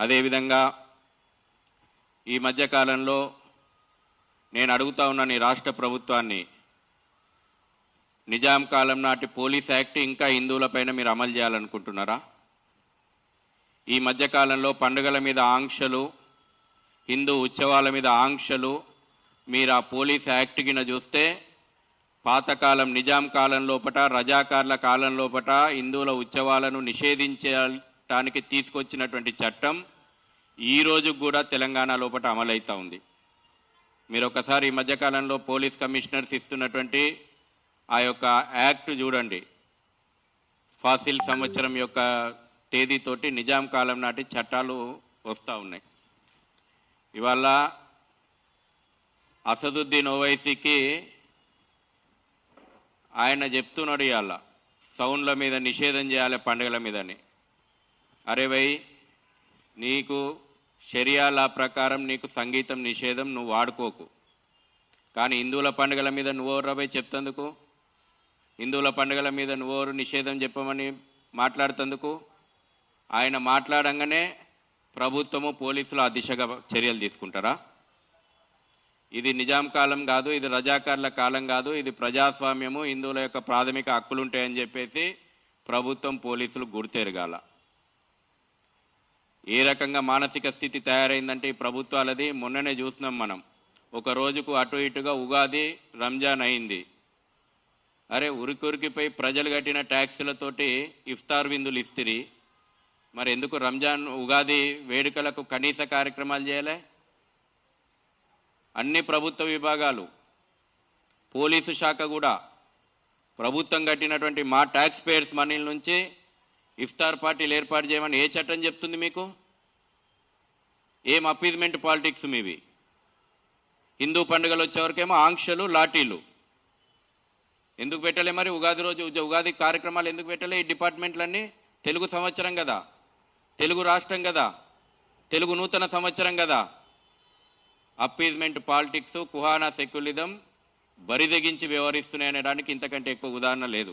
అదేవిధంగా ఈ మధ్యకాలంలో నేను అడుగుతా ఉన్నాను ఈ రాష్ట్ర ప్రభుత్వాన్ని, నిజాం కాలం నాటి పోలీస్ యాక్ట్ ఇంకా హిందువులపైన మీరు అమలు చేయాలనుకుంటున్నారా? ఈ మధ్యకాలంలో పండుగల మీద ఆంక్షలు, హిందూ ఉత్సవాల మీద ఆంక్షలు, మీరు ఆ పోలీస్ యాక్ట్ కింద చూస్తే పాతకాలం నిజాం కాలం లోపట, రజాకార్ల కాలం లోపట హిందువుల ఉత్సవాలను నిషేధించడానికి తీసుకొచ్చినటువంటి చట్టం ఈ రోజు కూడా తెలంగాణ లోపట అమలవుతూ ఉంది. మీరు ఒకసారి ఈ మధ్యకాలంలో పోలీస్ కమిషనర్స్ ఇస్తున్నటువంటి ఆ యొక్క యాక్ట్ చూడండి. ఫాసిల్ సంవత్సరం యొక్క తేదీతోటి నిజాం కాలం నాటి చట్టాలు వస్తూ ఉన్నాయి. ఇవాళ అసదుద్దీన్ ఓవైసీకి ఆయన చెప్తున్నాడు ఇవాళ సౌండ్ల మీద నిషేధం చేయాలి పండుగల మీదని. అరే భయ్, నీకు షరియా లా ప్రకారం నీకు సంగీతం నిషేధం, నువ్వు వాడుకోకు. కానీ హిందువుల పండుగల మీద నువ్వెవరు భయ్ చెప్తందుకు? హిందువుల పండుగల మీద నువ్వెవరు నిషేధం చెప్పమని మాట్లాడుతందుకు? ఆయన మాట్లాడంగానే ప్రభుత్వము పోలీసులు ఆ దిశగా చర్యలు తీసుకుంటారా? ఇది నిజాం కాలం కాదు, ఇది రజాకార్ల కాలం కాదు, ఇది ప్రజాస్వామ్యము, హిందువుల యొక్క ప్రాథమిక హక్కులుంటాయని చెప్పేసి ప్రభుత్వం పోలీసులు గుర్తెరగాల. ఏ రకంగా మానసిక స్థితి తయారైందంటే ఈ ప్రభుత్వాలది మొన్ననే చూసినాం మనం. ఒక రోజుకు అటు ఇటుగా ఉగాది, రంజాన్ అయింది. అరే, ఉరికురికిపై ప్రజలు కట్టిన ట్యాక్సులతోటి ఇఫ్తార్ విందులు ఇస్తిరి, మరి ఎందుకు రంజాన్ ఉగాది వేడుకలకు కనీస కార్యక్రమాలు చేయలే? అన్ని ప్రభుత్వ విభాగాలు, పోలీసు శాఖ కూడా ప్రభుత్వం కట్టినటువంటి మా ట్యాక్స్ పేయర్స్ మనీల నుంచి ఇఫ్తార్ పార్టీలు ఏర్పాటు చేయమని ఏ చట్టం చెప్తుంది మీకు? ఏం అపీజ్మెంట్ పాలిటిక్స్ మీవి? హిందూ పండుగలు వచ్చేవరకేమో ఆంక్షలు, లాఠీలు. ఎందుకు పెట్టలే మరి ఉగాది రోజు ఉగాది కార్యక్రమాలు ఎందుకు పెట్టలే? ఈ డిపార్ట్మెంట్లన్నీ తెలుగు సంవత్సరం కదా, తెలుగు రాష్ట్రం కదా, తెలుగు నూతన సంవత్సరం కదా. అపీజ్మెంట్ పాలిటిక్స్, కుహానా సెక్యులిజం బరిదెగించి వ్యవహరిస్తున్నాయనడానికి ఇంతకంటే ఎక్కువ ఉదాహరణ లేదు.